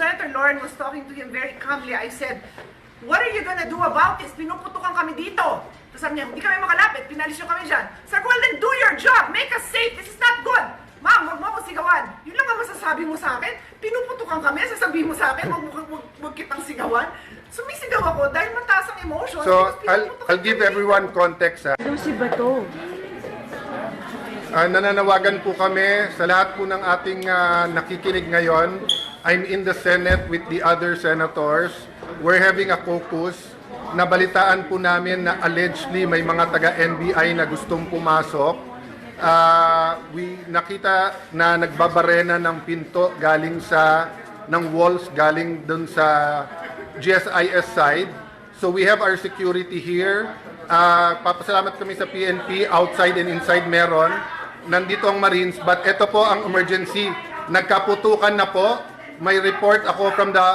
Senator Lauren was talking to him very calmly, I said, "What are you gonna do about this? Pinuputukan kami dito." Tapos sabi niya, "Hindi kami makalapit, pinalis nyo kami dyan." Sabi ko, "Well then do your job, make us safe, this is not good." "Ma'am, wag mo ako sigawan." Yun lang ang masasabi mo sa akin. Pinuputukan kami, sasabihin mo sa akin, wag kitang sigawan. Sumisigaw ako dahil mataas ang emotion. So, I'll give everyone context. Daw si Bato. Nananawagan po kami sa lahat po ng ating nakikinig ngayon. I'm in the Senate with the other senators. We're having a caucus. Nabalitaan po namin na allegedly may mga taga-NBI na gustong pumasok. Nakita na nagbabarena ng pinto galing ng walls galing dun sa GSIS side. So we have our security here. Papasalamat kami sa PNP, outside and inside meron. Nandito ang Marines, but ito po ang emergency. Nagkaputukan na po. May report ako from the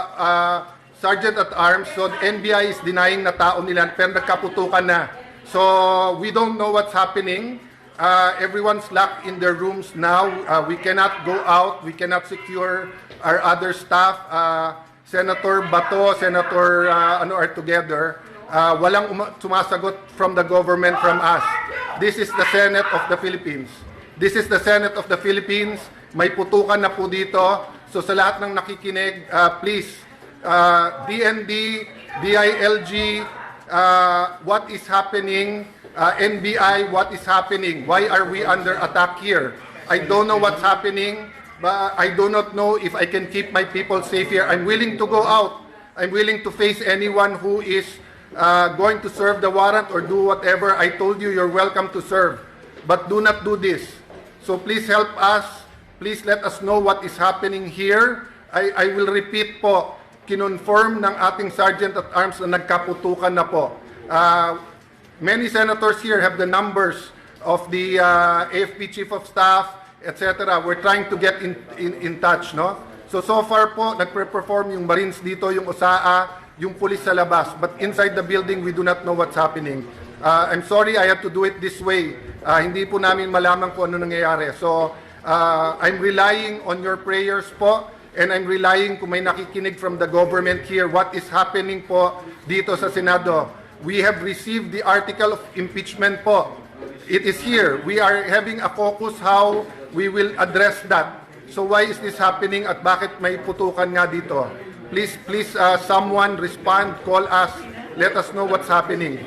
Sergeant at Arms. So the NBI is denying na tao nila, pero nagkaputukan na. So we don't know what's happening. Everyone's locked in their rooms now. We cannot go out. We cannot secure our other staff. Senator Bato, Senator are together. Walang sumasagot from the government, from us. This is the Senate of the Philippines. This is the Senate of the Philippines. May putukan na po dito. So sa lahat ng nakikinig, please, DND, DILG, what is happening? NBI, what is happening? Why are we under attack here? I don't know what's happening, but I do not know if I can keep my people safe here. I'm willing to go out. I'm willing to face anyone who is going to serve the warrant or do whatever. I told you, you're welcome to serve. But do not do this. So please help us. Please let us know what is happening here. I will repeat po, kinonfirm ng ating Sergeant at Arms na nagkaputukan na po. Many senators here have the numbers of the AFP Chief of Staff, etc. We're trying to get in touch, no? So far po, nagpe-perform yung Marines dito, yung OSAA, yung police sa labas. But inside the building, we do not know what's happening. I'm sorry I have to do it this way. Hindi po namin malaman kung ano nangyayari. So, I'm relying on your prayers po, and I'm relying kung may nakikinig from the government here, what is happening po dito sa Senado. We have received the article of impeachment po. It is here. We are having a caucus how we will address that. So why is this happening at bakit may putukan nga dito? Please, someone respond, call us, let us know what's happening.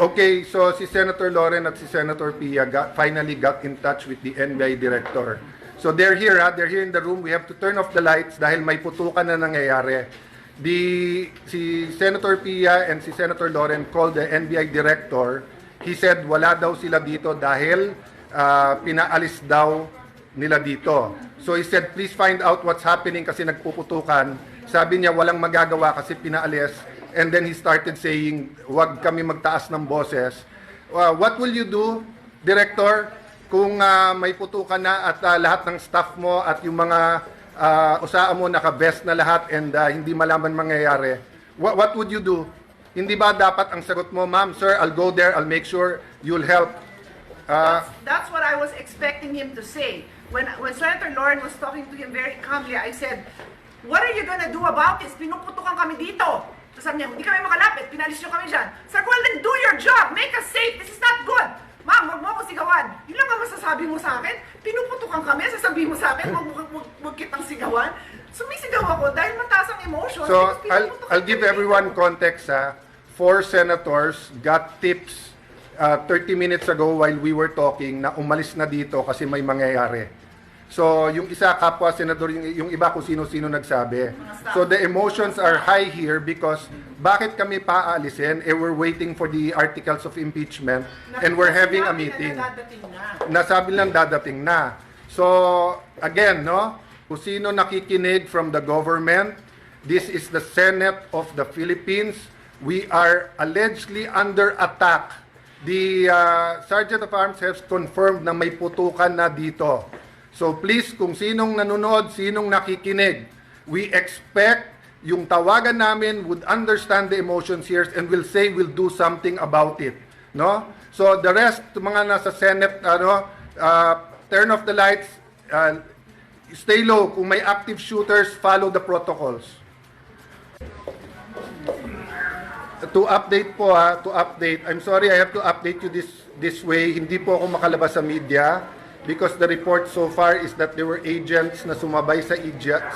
Okay, so si Senator Lauren at si Senator Pia finally got in touch with the NBI director. So they're here, they're here in the room. We have to turn off the lights dahil may putukan na nangyayari. Si Senator Pia and si Senator Lauren called the NBI director. He said wala daw sila dito dahil pinaalis daw nila dito. So he said, please find out what's happening kasi nagpuputukan. Sabi niya walang magagawa kasi pinaalis. And then he started saying, wag kami magtaas ng boses. What will you do, Director, kung may putukan na at lahat ng staff mo at yung mga OSAA mo naka-vest na lahat and hindi malaman mangyayari? What would you do? Hindi ba dapat ang sagot mo, ma'am, sir, I'll go there, I'll make sure you'll help? That's what I was expecting him to say. When Senator Lauren was talking to him very calmly, I said, "What are you gonna do about this? Pinuputukan kami dito." Tapos sabi niya, "Hindi kami makalapit, pinalis nyo kami dyan." Sabi ko, "Well then do your job, make us safe, this is not good." "Ma'am, wag mo ako sigawan." Yun lang ang masasabi mo sa akin. Pinuputukan kami, sasabihin mo sa akin, wag kitang sigawan. Sumisigaw ako dahil mataas ang emotion. So I'll give everyone context. 4 senators got tips 30 minutes ago while we were talking na umalis na dito kasi may mangyayari. So yung isa kapwa senador, yung iba kung sino-sino nagsabi. So the emotions are high here because bakit kami paalisin? We're waiting for the articles of impeachment and we're having a meeting. Nasabi lang dadating na. So again, no, kung sino nakikinig from the government, this is the Senate of the Philippines. We are allegedly under attack. The Sergeant of Arms has confirmed na may putukan na dito. So please, kung sinong nanonood, sinong nakikinig, we expect yung tawagan namin would understand the emotions here and will say we'll do something about it. No? So the rest, mga nasa Senate, turn off the lights, stay low. Kung may active shooters, follow the protocols. To update po to update. I'm sorry I have to update you this way. Hindi po ako makalabas sa media because the report so far is that there were agents na sumabay sa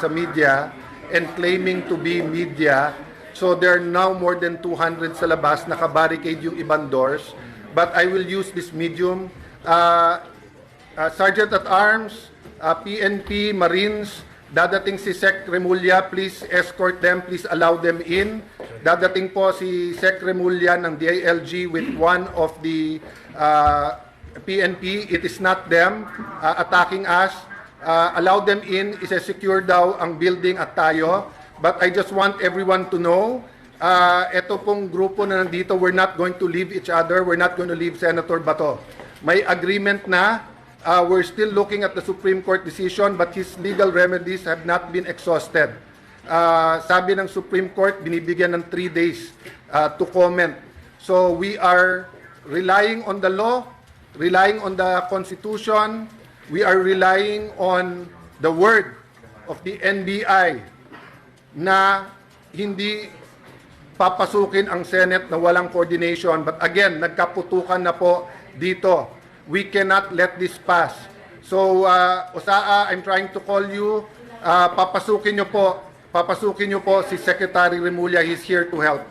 media and claiming to be media. So there are now more than 200 sa labas, naka-barricade yung ibang doors. But I will use this medium. Sergeant at Arms, PNP, Marines, dadating si Sec Remulla, please escort them, please allow them in. Dadating po si Sec Remulla ng DILG with one of the PNP. It is not them attacking us. Allow them in, isa-secure daw ang building at tayo. But I just want everyone to know, ito pong grupo na nandito, we're not going to leave each other, we're not going to leave Senator Bato. May agreement na, we're still looking at the Supreme Court decision, but his legal remedies have not been exhausted. Sabi ng Supreme Court, binibigyan ng 3 days to comment. So we are relying on the law, relying on the Constitution, we are relying on the word of the NBI na hindi papasukin ang Senate na walang coordination. But again, nagkaputukan na po dito. We cannot let this pass. So, Osaa, I'm trying to call you. Papasukin nyo po si Secretary Remulla. He's here to help.